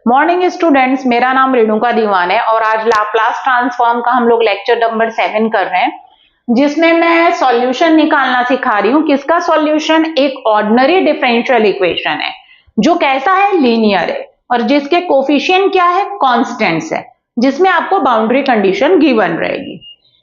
Morning students, मेरा नाम रेणुका दीवान है और आज लाप्लास ट्रांसफॉर्म का हम लोग लेक्चर नंबर 7 कर रहे हैं, जिसमें मैं सॉल्यूशन निकालना सिखा रही हूँ। किसका सॉल्यूशन? एक ऑर्डिनरी डिफरेंशियल इक्वेशन है जो कैसा है, लीनियर है और जिसके कोफिशिएंट क्या है, कांस्टेंट्स है, जिसमें आपको बाउंड्री कंडीशन गिवन रहेगी।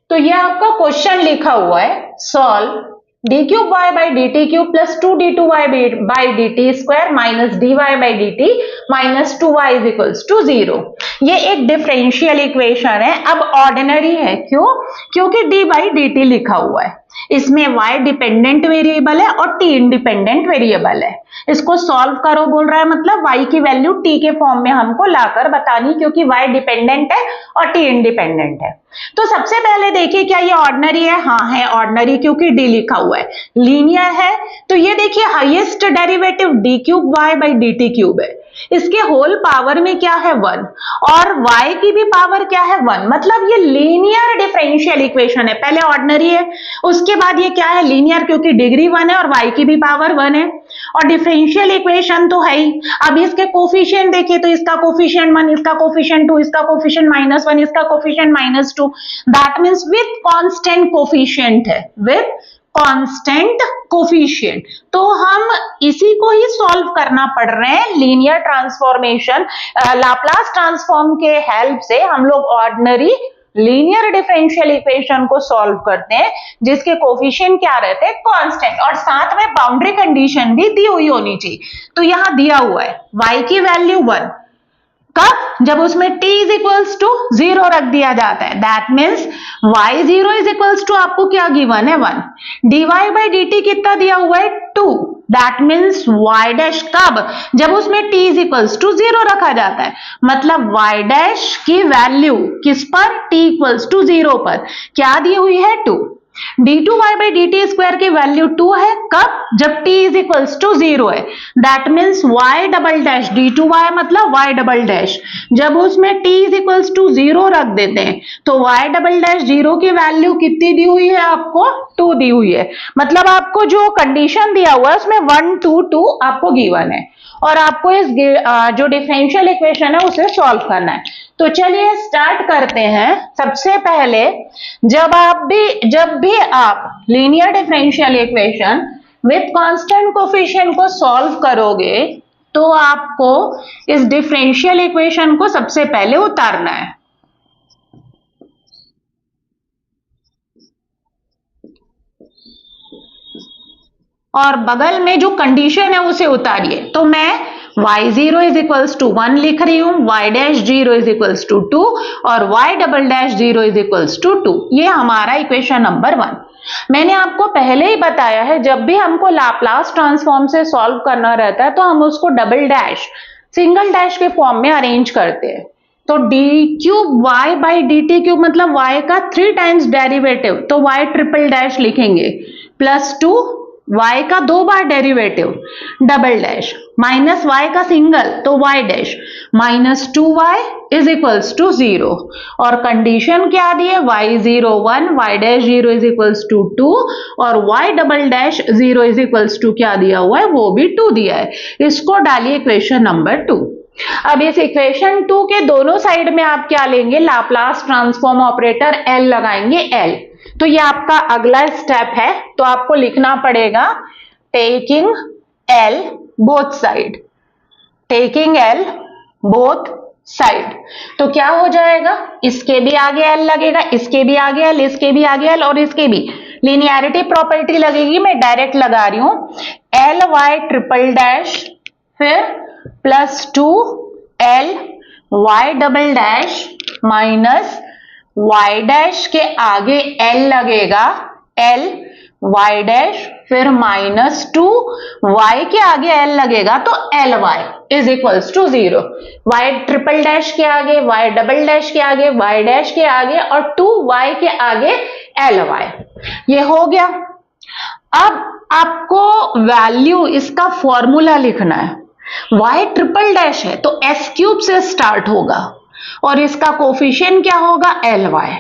तो ये आपका क्वेश्चन लिखा हुआ है, solve d cube y by D T cube plus 2d2y by D T square minus dy by D T minus 2y is equals to 0। ये एक डिफरेंशियल इक्वेशन है। अब ऑर्डिनरी है, क्यों? क्योंकि d बाई डी टी लिखा हुआ है, इसमें y डिपेंडेंट वेरिएबल है और t इंडिपेंडेंट वेरिएबल है। इसको सॉल्व करो बोल रहा है, मतलब y की वैल्यू t के फॉर्म में हमको लाकर बतानी, क्योंकि y डिपेंडेंट है और t इंडिपेंडेंट है। तो सबसे पहले देखिए, क्या ये ऑर्डिनरी है? हाँ है ऑर्डिनरी, क्योंकि d लिखा हुआ है। लीनियर है तो ये देखिए highest derivative d cube y by D T cube है, इसके होल पावर में क्या है 1 और y की भी पावर क्या है 1, मतलब ये लीनियर डिफरेंशियल इक्वेशन है। पहले ऑर्डिनरी है, उसके बाद ये क्या है, लीनियर, क्योंकि डिग्री 1 है और y की भी पावर 1 है और डिफरेंशियल इक्वेशन तो है ही। अब इसके कोफिशिएंट देखिए, तो इसका कोफिशिएंट 1, इसका कोफिशिएंट 2, इसका कोफिशिएंट -1, इसका coefficient -2, that means with constant coefficient है, विद कांस्टेंट कोफिशिएंट। तो हम इसी को ही सॉल्व करना पड़ रहे हैं। लीनियर ट्रांसफॉर्मेशन, लाप्लास ट्रांसफॉर्म के हेल्प से हम लोग ऑर्डिनरी लीनियर डिफरेंशियल इक्वेशन को सॉल्व करते हैं, जिसके कोफिशिएंट क्या रहते हैं, कांस्टेंट, और साथ में बाउंड्री कंडीशन भी दी हुई होनी चाहिए। तो यहां दिया हुआ है y की वैल्यू 1, कब? जब उसमें t इज इक्वल्स टू 0 रख दिया जाता है, that means y0 is equals to आपको क्या गिवन है 1। dy बाई डी टी कितना दिया हुआ है 2, दैट मीन्स y डैश कब? जब उसमें t इज इक्वल्स टू 0 रखा जाता है, मतलब y डैश की वैल्यू किस पर, t इक्वल्स टू 0 पर क्या दी हुई है 2। d2y by D T square की वैल्यू 2 है, कब? जब t इज इक्वल्स टू 0 है, that means y double dash d2y मतलब y डबल डैश, जब उसमें t इज इक्वल्स टू 0 रख देते हैं तो y डबल डैश 0 की वैल्यू कितनी दी हुई है आपको, 2 दी हुई है। मतलब आपको जो कंडीशन दिया हुआ है उसमें 1 2 2 आपको गिवन है और आपको इस जो डिफरेंशियल इक्वेशन है उसे सॉल्व करना है। तो चलिए स्टार्ट करते हैं। सबसे पहले जब भी आप linear differential equation with constant coefficient को सॉल्व करोगे तो आपको इस डिफरेंशियल इक्वेशन को सबसे पहले उतारना है। और बगल में जो कंडीशन है उसे उतारिए। तो मैं y0 इज इक्वल्स टू 1 लिख रही हूं, y dash 0 is equals to 2 और y double dash 0 is equals to 2। ये हमारा इक्वेशन नंबर 1। मैंने आपको पहले ही बताया है, जब भी हमको लाप्लास ट्रांसफॉर्म से सॉल्व करना रहता है तो हम उसको डबल डैश, सिंगल डैश के फॉर्म में अरेंज करते हैं। तो d cube y by D T cube मतलब y का 3 टाइम्स डेरिवेटिव, तो y ट्रिपल डैश लिखेंगे, प्लस 2 y का 2 बार derivative double dash, minus y का सिंगल तो y dash, minus 2y is equals to 0 और कंडीशन क्या दी है, y0 1, y dash 0 is equals to 2 और y double dash 0 is equals to क्या दिया हुआ है, वो भी 2 दिया है। इसको डालिए इक्वेशन नंबर 2। अब इस इक्वेशन 2 के दोनों साइड में आप क्या लेंगे, लाप्लास ट्रांसफॉर्म ऑपरेटर L लगाएंगे, L। तो ये आपका अगला स्टेप है, तो आपको लिखना पड़ेगा taking L both side, taking L both side. तो क्या हो जाएगा, इसके भी आगे L लगेगा, इसके भी आगे L, इसके भी आगे L और इसके भी। लिनियरिटी प्रॉपर्टी लगेगी, मैं डायरेक्ट लगा रही हूं, L y ट्रिपल डैश फिर plus 2 L y double dash minus y dash के आगे L लगेगा, L y डैश फिर माइनस 2 y के आगे L लगेगा तो L y is equals to 0। y triple dash के आगे, y डबल डैश के आगे, y डैश के आगे और 2y के आगे L y। ये हो गया। अब आपको वैल्यू, इसका फॉर्मूला लिखना है। y ट्रिपल डैश है तो s क्यूब से स्टार्ट होगा और इसका कोफिशिएंट क्या होगा, Ly।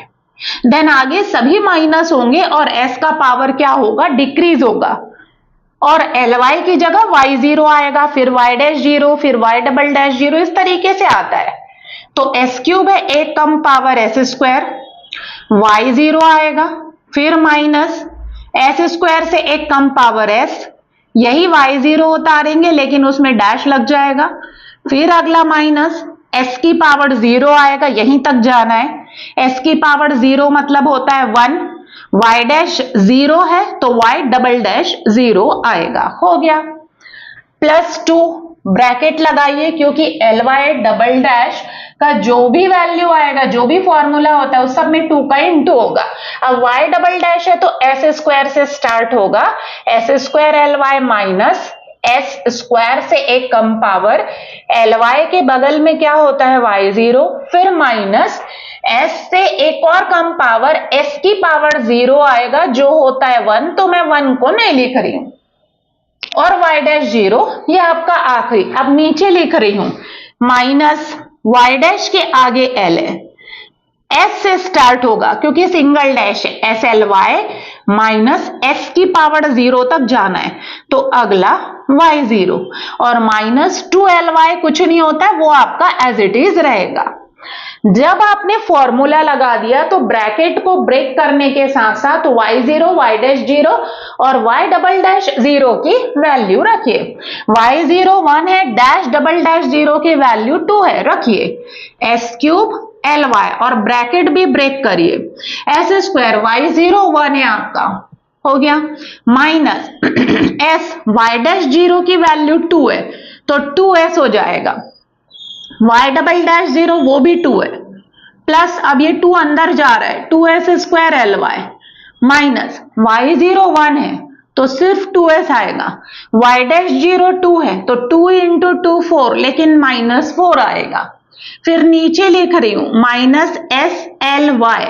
देन आगे सभी माइनस होंगे और s का पावर क्या होगा, डिक्रीज होगा और Ly की जगह y0 आएगा, फिर y डैश 0, फिर y डबल डैश 0, इस तरीके से आता है। तो s क्यूब है, एक कम पावर s स्क्वायर, y0 आएगा, फिर माइनस s स्क्वायर से एक कम पावर s, यही y0 उतारेंगे लेकिन उसमें डैश लग जाएगा, फिर अगला माइनस s की पावर 0 आएगा, यहीं तक जाना है। s की पावर 0 मतलब होता है 1, y डैश 0 है तो y डबल डैश 0 आएगा, हो गया। +2 ब्रैकेट लगाइए, क्योंकि Ly डबल डैश का जो भी वैल्यू आएगा, जो भी फॉर्मूला होता है उस सब में 2 का इंटू होगा। अब y डबल डैश है तो s स्क्वायर से स्टार्ट होगा, s square Ly minus s square से एक कम पावर Ly के बगल में क्या होता है y0, फिर माइनस s से एक और कम पावर s की पावर 0 आएगा जो होता है 1, तो मैं 1 को नहीं लिख रही हूं, और y डैश 0 ये आपका आखिरी। अब नीचे लिख रही हूं माइनस y डैश के आगे l है, s से स्टार्ट होगा क्योंकि सिंगल डैश है, SLY माइनस s की पावर 0 तक जाना है, तो अगला y0 और माइनस 2Ly कुछ नहीं होता है, वो आपका एज इट इज रहेगा। जब आपने फॉर्मूला लगा दिया तो ब्रैकेट को ब्रेक करने के साथ साथ y0, y डैश 0 और y डबल डैश 0 की वैल्यू रखिए। y0 1 है, डैश डबल डैश 0 की वैल्यू 2 है, रखिए। s क्यूब Ly और ब्रैकेट भी ब्रेक करिए, s स्क्वायर y0 1 है आपका, हो गया, माइनस s y डैश 0 की वैल्यू 2 है तो 2s हो जाएगा, y डबल डैश 0 वो भी 2 है, प्लस अब ये 2 अंदर जा रहा है, 2s square Ly minus y0 1 है तो सिर्फ 2s आएगा, y डैश 0 2 है तो 2 इंटू 2 4, लेकिन माइनस 4 आएगा। फिर नीचे लिख रही हूं minus SLY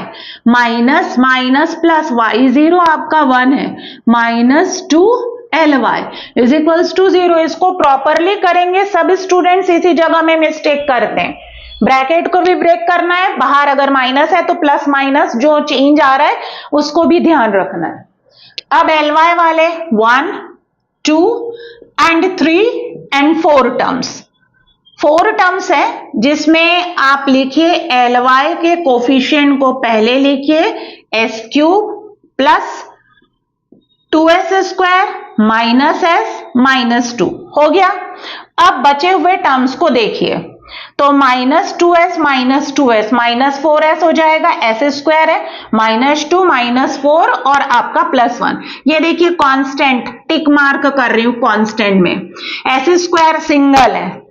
minus minus plus y0 आपका 1 है, minus 2Ly is equals to 0। इसको प्रॉपरली करेंगे, सब स्टूडेंट्स इसी जगह में मिस्टेक करते हैं। ब्रैकेट को भी ब्रेक करना है, बाहर अगर माइनस है तो प्लस माइनस जो चेंज आ रहा है उसको भी ध्यान रखना है। अब Ly वाले 1, 2 एंड 3 एंड 4 टर्म्स, 4 टर्म्स है जिसमें आप लिखिए Ly के कोफिशिएंट को पहले लिखिए s cube plus 2s square minus s minus 2, हो गया। अब बचे हुए टर्म्स को देखिए, तो minus 2s minus 2s minus 4s हो जाएगा, s स्क्वायर है, माइनस 2 माइनस 4 और आपका प्लस 1। ये देखिए कांस्टेंट, टिक मार्क कर रही हूं कांस्टेंट में, s स्क्वायर सिंगल है,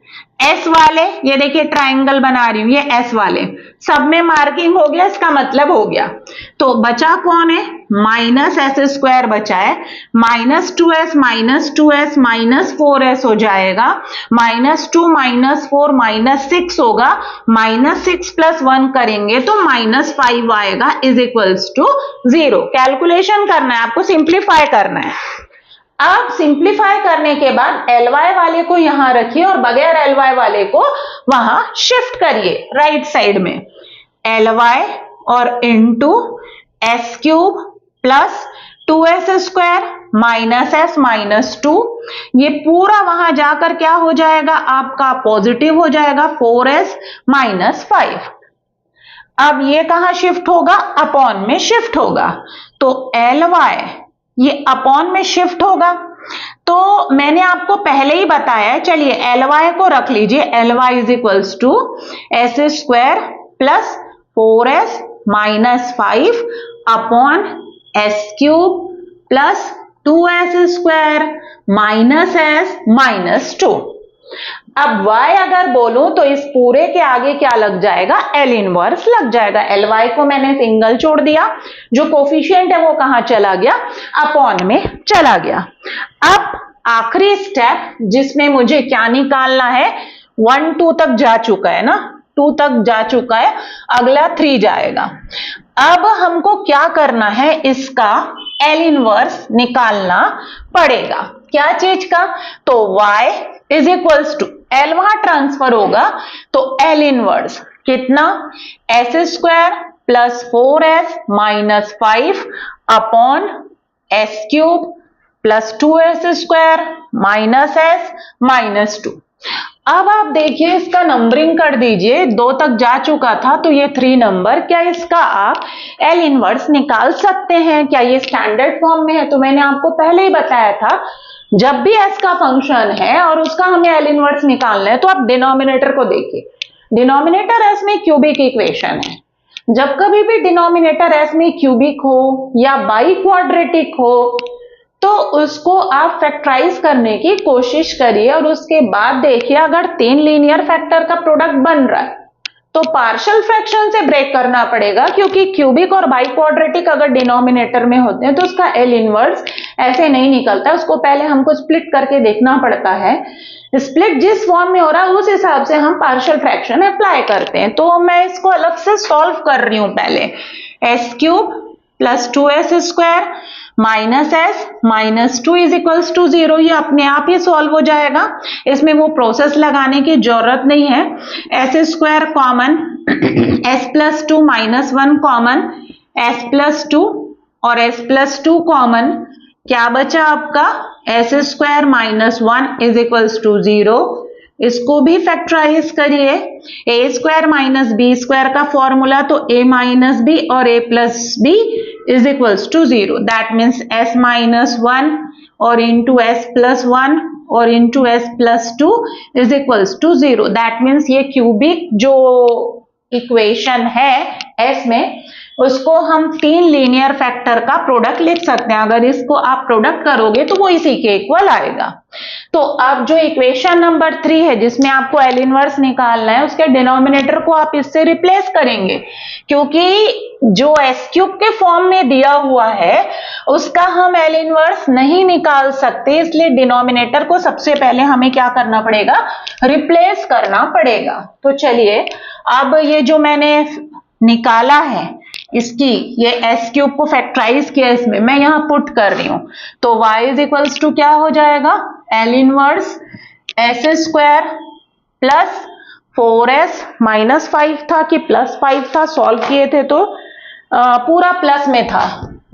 s वाले ये देखिए ट्राइंगल बना रही हूं, ये s वाले सब में मार्किंग हो गया, इसका मतलब हो गया। तो बचा कौन है, माइनस s स्क्वायर बचा है, minus 2s minus 2s minus 4s हो जाएगा, माइनस 2 माइनस 4 माइनस 6 होगा, माइनस 6 प्लस 1 करेंगे तो माइनस 5 आएगा, इज इक्वल्स टू 0। कैलकुलेशन करना है आपको, सिंप्लीफाई करना है। अब सिंप्लीफाई करने के बाद Ly वाले को यहां रखिए और बगैर Ly वाले को वहां शिफ्ट करिए राइट साइड में, Ly और into s cube plus 2s square minus s minus 2, ये पूरा वहां जाकर क्या हो जाएगा आपका पॉजिटिव हो जाएगा, 4s माइनस 5। अब ये कहां शिफ्ट होगा, अपॉन में शिफ्ट होगा, तो Ly ये अपॉन में शिफ्ट होगा। तो मैंने आपको पहले ही बताया, चलिए Ly को रख लीजिए, Ly is equals to s square plus 4s minus 5 upon s cube plus 2s square minus s minus 2। अब y अगर बोलूं तो इस पूरे के आगे क्या लग जाएगा, L इनवर्स लग जाएगा। Ly को मैंने सिंगल छोड़ दिया, जो कोफिशिएंट है वो कहां चला गया, अपॉन में चला गया। अब आखिरी स्टेप जिसमें मुझे क्या निकालना है, 1 2 तक जा चुका है ना, 2 तक जा चुका है, अगला 3 जाएगा। अब हमको क्या करना है, इसका L इनवर्स निकालना पड़ेगा। क्या चीज का, तो y is equals to L वहां ट्रांसफर होगा तो L इनवर्स कितना, s square plus 4s minus 5 upon s cube plus 2s square minus s minus 2। अब आप देखिए इसका नंबरिंग कर दीजिए, 2 तक जा चुका था तो ये 3 नंबर, क्या इसका आप L इनवर्स निकाल सकते हैं? क्या ये स्टैंडर्ड फॉर्म में है? तो मैंने आपको पहले ही बताया था जब भी s का फंक्शन है और उसका हमें L इनवर्स निकालना है तो आप डिनोमिनेटर को देखिए, डिनोमिनेटर s में क्यूबिक इक्वेशन है। जब कभी भी डिनोमिनेटर s में क्यूबिक हो या बाई क्वाड्रेटिक हो तो उसको आप फैक्टराइज करने की कोशिश करिए और उसके बाद देखिए अगर 3 लीनियर फैक्टर का प्रोडक्ट बन रहा है तो पार्शियल फ्रैक्शन से ब्रेक करना पड़ेगा, क्योंकि क्यूबिक और बाई क्वाड्रेटिक अगर डिनोमिनेटर में होते हैं तो उसका एल इनवर्स ऐसे नहीं निकलता, उसको पहले हमको स्प्लिट करके देखना पड़ता है। स्प्लिट जिस फॉर्म में हो रहा है उस हिसाब से हम पार्शियल फ्रैक्शन अप्लाई करते हैं। तो मैं इसको अलग से सॉल्व कर रही हूं। पहले s cube plus 2s square minus s minus 2 is equals to 0, ये अपने आप ही सॉल्व हो जाएगा, इसमें वो प्रोसेस लगाने की जरूरत नहीं है। s square common, s plus 2 minus 1 common, s plus 2 और s प्लस 2 कॉमन, क्या बचा आपका s square minus 1 is equals to 0। इसको भी फैक्टराइज करिए, a square minus b square का फॉर्मूला तो a माइनस बी और a plus b is equals to 0, that means s minus 1 और इंटू s प्लस 1 और into s plus 2 is equals to 0। That means ये cubic जो equation है s में उसको हम 3 लीनियर फैक्टर का प्रोडक्ट लिख सकते हैं। अगर इसको आप प्रोडक्ट करोगे तो वो इसी के इक्वल आएगा। तो अब जो इक्वेशन नंबर 3 है जिसमें आपको एल इनवर्स निकालना है उसके डिनोमिनेटर को आप इससे रिप्लेस करेंगे, क्योंकि जो एस क्यूब के फॉर्म में दिया हुआ है उसका हम एल इनवर्स नहीं निकाल सकते, इसलिए डिनोमिनेटर को सबसे पहले हमें क्या करना पड़ेगा, रिप्लेस करना पड़ेगा। तो चलिए अब ये जो मैंने निकाला है इसकी ये एस क्यूब को फैक्टराइज किया, इसमें मैं यहां पुट कर रही हूं, तो y इज इक्वल्स टू क्या हो जाएगा, L inverse S square plus 4s minus 5 था कि प्लस 5 था, सॉल्व किए थे तो पूरा प्लस में था,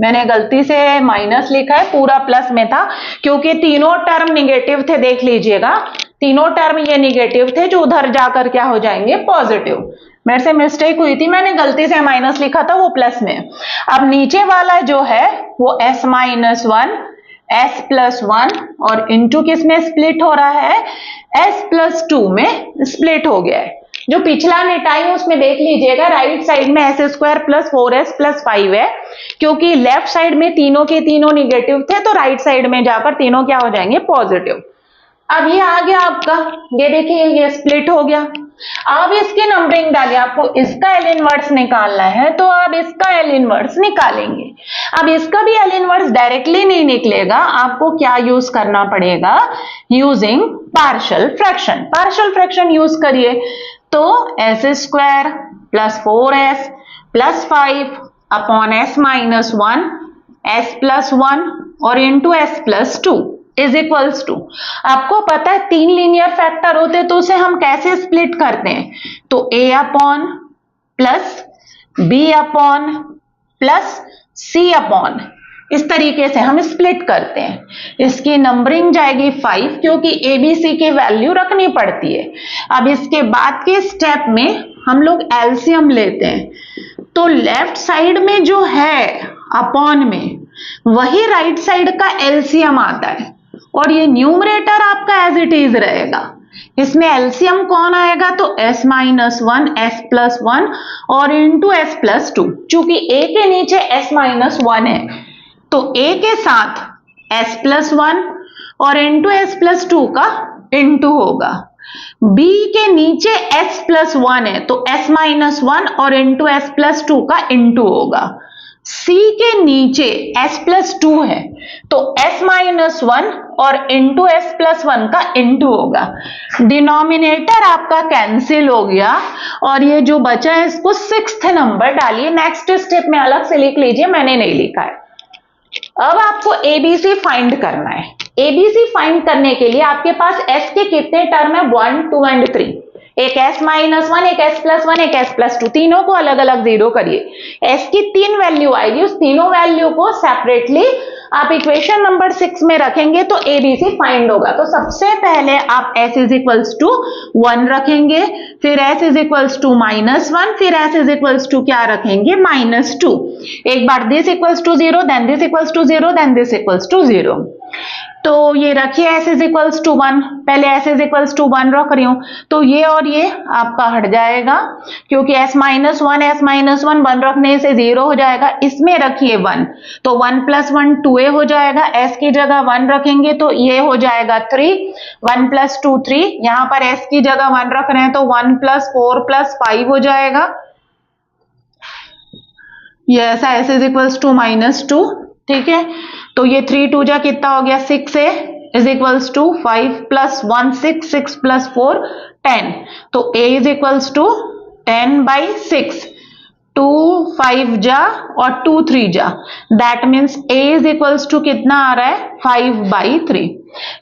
मैंने गलती से माइनस लिखा है, पूरा प्लस में था क्योंकि तीनों टर्म निगेटिव थे। देख लीजिएगा तीनों टर्म ये निगेटिव थे जो उधर जाकर क्या हो जाएंगे, पॉजिटिव। मेरे से मिस्टेक हुई थी, मैंने गलती से माइनस लिखा था, वो प्लस में। अब नीचे वाला जो है वो s माइनस 1 s प्लस 1 और इंटू किस में स्प्लिट हो रहा है, s प्लस 2 में स्प्लिट हो गया है। जो पिछला नेटाई है उसमें देख लीजिएगा राइट साइड में s square plus 4s plus 5 है, क्योंकि लेफ्ट साइड में तीनों के तीनों निगेटिव थे तो राइट साइड में जाकर तीनों क्या हो जाएंगे, पॉजिटिव। अब ये आ गया आपका, ये देखिए ये स्प्लिट हो गया। अब इसकी नंबरिंग डालिए, आपको इसका एल इनवर्स निकालना है तो आप इसका एल इनवर्स निकालेंगे। अब इसका भी एल इनवर्स डायरेक्टली नहीं निकलेगा, आपको क्या यूज करना पड़ेगा, using partial fraction. Partial fraction use करिए तो s square plus 4s plus 5 upon s minus 1 s plus 1 और into s plus 2 is equals to, आपको पता है 3 लीनियर फैक्टर होते तो उसे हम कैसे स्प्लिट करते हैं, तो a upon plus b upon plus c upon, इस तरीके से हम स्प्लिट करते हैं। इसकी नंबरिंग जाएगी 5 क्योंकि a b c की वैल्यू रखनी पड़ती है। अब इसके बाद के स्टेप में हम लोग एलसीएम लेते हैं, तो लेफ्ट साइड में जो है अपॉन में वही राइट साइड का एलसीएम आता है और ये न्यूमरेटर आपका एज इट इज रहेगा। इसमें एलसीएम कौन आएगा, तो s माइनस 1 s प्लस 1 और इंटू s प्लस 2। चूंकि a के नीचे s माइनस 1 है तो a के साथ s प्लस 1 और इंटू s प्लस 2 का इंटू होगा। b के नीचे s प्लस 1 है तो s माइनस 1 और इंटू s प्लस 2 का इंटू होगा। c के नीचे s प्लस 2 है तो s माइनस 1 और इंटू s प्लस 1 का इंटू होगा। डिनोमिनेटर आपका कैंसिल हो गया और ये जो बचा है इसको 6th नंबर डालिए। नेक्स्ट स्टेप में अलग से लिख लीजिए, मैंने नहीं लिखा है। अब आपको एबीसी फाइंड करना है। एबीसी फाइंड करने के लिए आपके पास s के कितने टर्म है, 1 2 एंड 3, एक s माइनस 1 एक s प्लस 1 एक s प्लस 2, तीनों को अलग अलग जीरो करिए। s की 3 वैल्यू आएगी, उस तीनों वैल्यू को सेपरेटली आप इक्वेशन नंबर 6 में रखेंगे तो ABC फाइंड होगा। तो सबसे पहले आप S इज इक्वल्स टू 1 रखेंगे, फिर S इज इक्वल्स टू -1, फिर S इज इक्वल्स टू क्या रखेंगे -2। एक बार this equals to 0, then this equals to 0, then this equals to 0। तो ये रखिए S इज इक्वल्स टू 1, पहले S इज इक्वल्स टू 1 रख रही हूं, तो ये और ये आपका हट जाएगा क्योंकि S -1 1 रखने से 0 हो जाएगा। इसमें रखिए 1, तो 1 + 1 2a हो जाएगा। S की जगह 1 रखेंगे तो ये हो जाएगा 3, 1 + 2 3, यहां पर S की जगह 1 रख रहे हैं तो 1 + 4 + 5 हो जाएगा। ये ऐसा S इज इक्वल्स टू -2, ठीक है। तो ये 3 2 जा कितना हो गया 6a इज इक्वल्स टू 5 + 1 6, 6 + 4 10। तो a इज इक्वल्स टू 10/6, 2 5 जा और 2 3 जा, that means a is equals to कितना आ रहा है 5/3।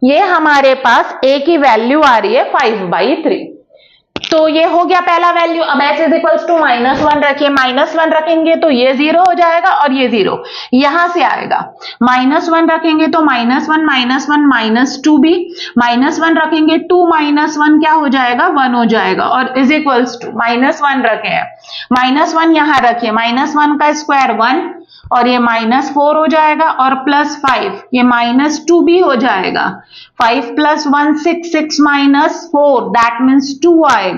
ये हमारे पास a की वैल्यू आ रही है 5/3। तो ये हो गया पहला वैल्यू। अब S इज इक्वल्स टू -1 रखिए, -1 रखेंगे तो ये 0 हो जाएगा और ये 0 यहां से आएगा। -1 रखेंगे तो -1 -2 भी, -1 रखेंगे 2 - 1 क्या हो जाएगा 1 हो जाएगा और इज इक्वल्स टू -1 रखे हैं, -1 यहां रखिए, -1 का स्क्वायर 1 और ये -4 हो जाएगा और +5 ये -2 भी हो जाएगा। 5 + 1 6, 6 - 4 दैट मीन्स 2 आएगा।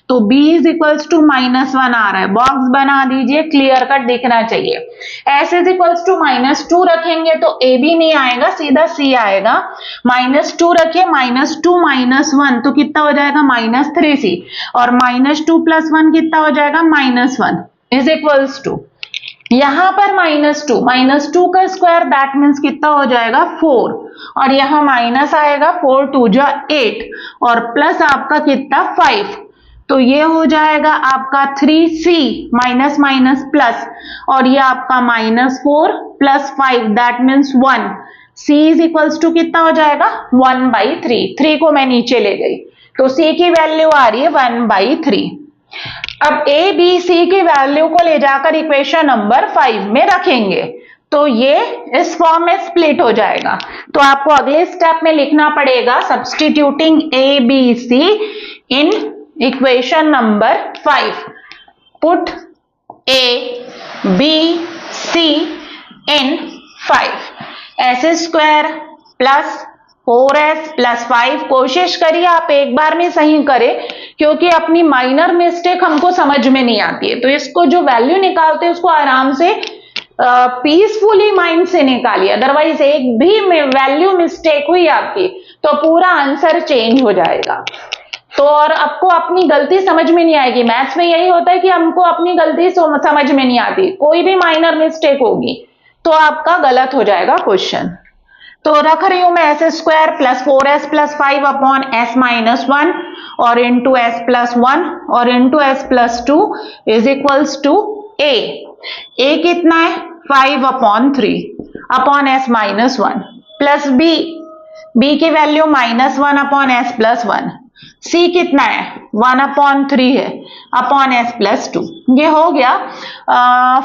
तो b इज इक्वल्स टू -1 आ रहा है। बॉक्स बना दीजिए, क्लियर कट दिखना चाहिए। s इज इक्वल्स टू -2 रखेंगे तो a भी नहीं आएगा, सीधा c आएगा। -2 रखिए, -2 - 1 तो कितना हो जाएगा -3c और -2 + 1 कितना हो जाएगा -1 इज इक्वल्स टू यहां पर -2 का स्क्वायर दैट मीन्स कितना हो जाएगा 4 और यहां माइनस आएगा 4 2 जा 8 और प्लस आपका कितना 5, तो ये हो जाएगा आपका 3c माइनस प्लस और ये आपका -4 + 5 that means 1। c is equals to कितना हो जाएगा 1/3, 3 को मैं नीचे ले गई तो c की वैल्यू आ रही है 1/3। अब a b c की वैल्यू को ले जाकर इक्वेशन नंबर 5 में रखेंगे तो ये इस फॉर्म में स्प्लिट हो जाएगा। तो आपको अगले स्टेप में लिखना पड़ेगा substituting a b c in equation number 5। Put a b c in 5। s² + 4s + 5, कोशिश करिए आप एक बार में सही करें क्योंकि अपनी माइनर मिस्टेक हमको समझ में नहीं आती है। तो इसको जो वैल्यू निकालते हैं उसको आराम से पीसफुली माइंड से निकालिए, अदरवाइज एक भी वैल्यू मिस्टेक हुई आपकी तो पूरा आंसर चेंज हो जाएगा। तो और आपको अपनी गलती समझ में नहीं आएगी। मैथ्स में यही होता है कि हमको अपनी गलती समझ में नहीं आती, कोई भी माइनर मिस्टेक होगी तो आपका गलत हो जाएगा क्वेश्चन। तो रख रही हूं मैं s² + 4s + 5 अपॉन s - 1 और इंटू s + 1 और into s + 2 is equals to a कितना है 5/3 अपॉन s - 1 प्लस b की वैल्यू -1 अपॉन s + 1, c कितना है 1/3 है अपॉन s + 2। ये हो गया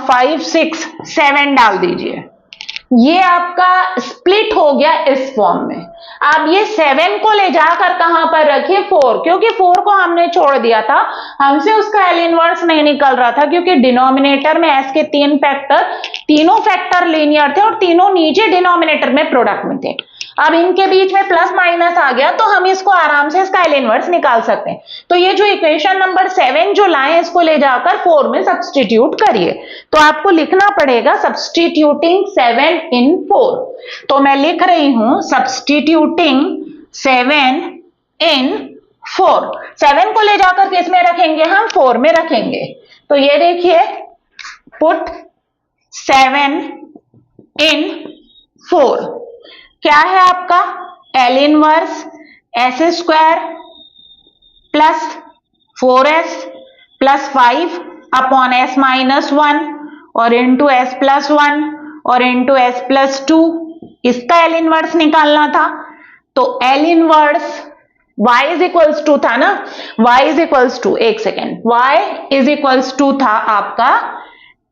5 6 7 डाल दीजिए। ये आपका स्प्लिट हो गया इस फॉर्म में। अब ये 7 को ले जाकर कहां पर रखिए 4, क्योंकि 4 को हमने छोड़ दिया था, हमसे उसका एल इनवर्स नहीं निकल रहा था क्योंकि डिनोमिनेटर में s के तीनों फैक्टर लीनियर थे और तीनों नीचे डिनोमिनेटर में प्रोडक्ट में थे। अब इनके बीच में प्लस माइनस आ गया तो हम इसको आराम से इसका एल इनवर्स निकाल सकते हैं। तो ये जो इक्वेशन नंबर 7 जो लाए इसको ले जाकर 4 में सब्स्टिट्यूट करिए। तो आपको लिखना पड़ेगा सब्स्टिट्यूटिंग 7 इन 4। तो मैं लिख रही हूं सब्स्टिट्यूटिंग 7 इन 4। 7 को ले जाकर किस में रखेंगे हम 4 में रखेंगे। तो ये देखिए पुट 7 इन 4 क्या है आपका L inverse s² + 4s + 5 upon s - 1 और इंटू s + 1 और इंटू s + 2, इसका एल इनवर्स निकालना था। तो L inverse y is equals to था ना, y इज इक्वल्स टू, एक second, y is equals to था आपका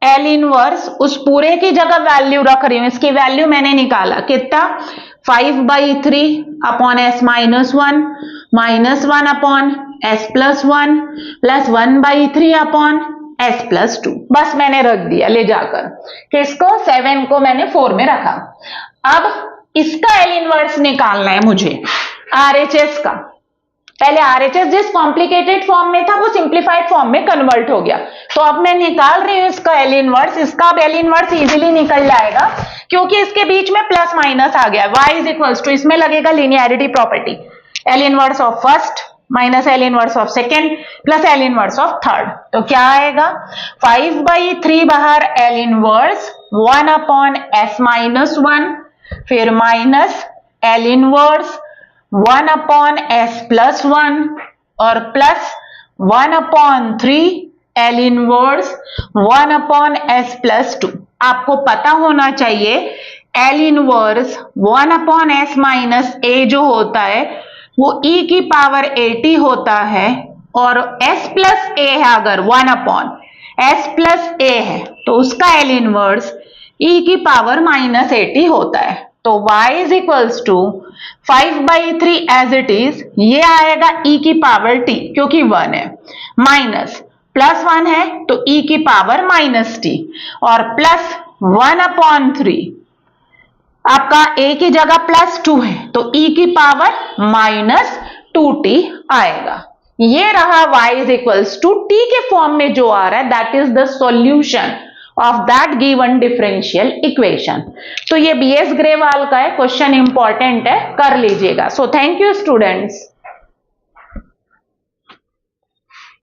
एल इनवर्स, उस पूरे की जगह वैल्यू रख रही हूं, इसकी वैल्यू मैंने निकाला कितना 5/3 upon s minus 1 -1 upon s plus 1 plus 1/3 upon s plus 2। बस मैंने रख दिया ले जाकर, किसको 7 को मैंने 4 में रखा। अब इसका एल इनवर्स निकालना है मुझे, आरएचएस का। पहले आरएचएस जिस कॉम्प्लिकेटेड फॉर्म में था वो सिंप्लीफाइड फॉर्म में कन्वर्ट हो गया, तो अब मैं निकाल रही हूं इसका एल इनवर्स। इसका अब एल इनवर्स इजीली निकल जाएगा क्योंकि इसके बीच में प्लस माइनस आ गया। y इज इक्वल्स टू, इसमें लगेगा linearity property, L inverse of first minus L inverse of second plus L inverse of third. तो क्या आएगा 5/3 बाहर L inverse 1 upon s minus 1, फिर minus L inverse 1 upon s plus 1 और plus 1 upon 3 L inverse 1 upon s plus 2। आपको पता होना चाहिए L inverse 1 upon s minus a जो होता है वो e की पावर 80 होता है, और s प्लस a है अगर 1 अपॉन s प्लस a है तो उसका एल इनवर्स e की पावर माइनस 80 होता है। तो y is equals to 5/3 as it is, ये आएगा e की पावर t क्योंकि 1 है, माइनस प्लस 1 है तो e की पावर माइनस t, और प्लस 1 अपॉन 3 आपका a की जगह प्लस 2 है तो e की पावर माइनस 2t आएगा। ये रहा y is equals to t के फॉर्म में जो आ रहा है, that is the solution of that given differential equation। तो ये BS ग्रेवाल का है, क्वेश्चन इंपॉर्टेंट है, कर लीजिएगा। So thank you students.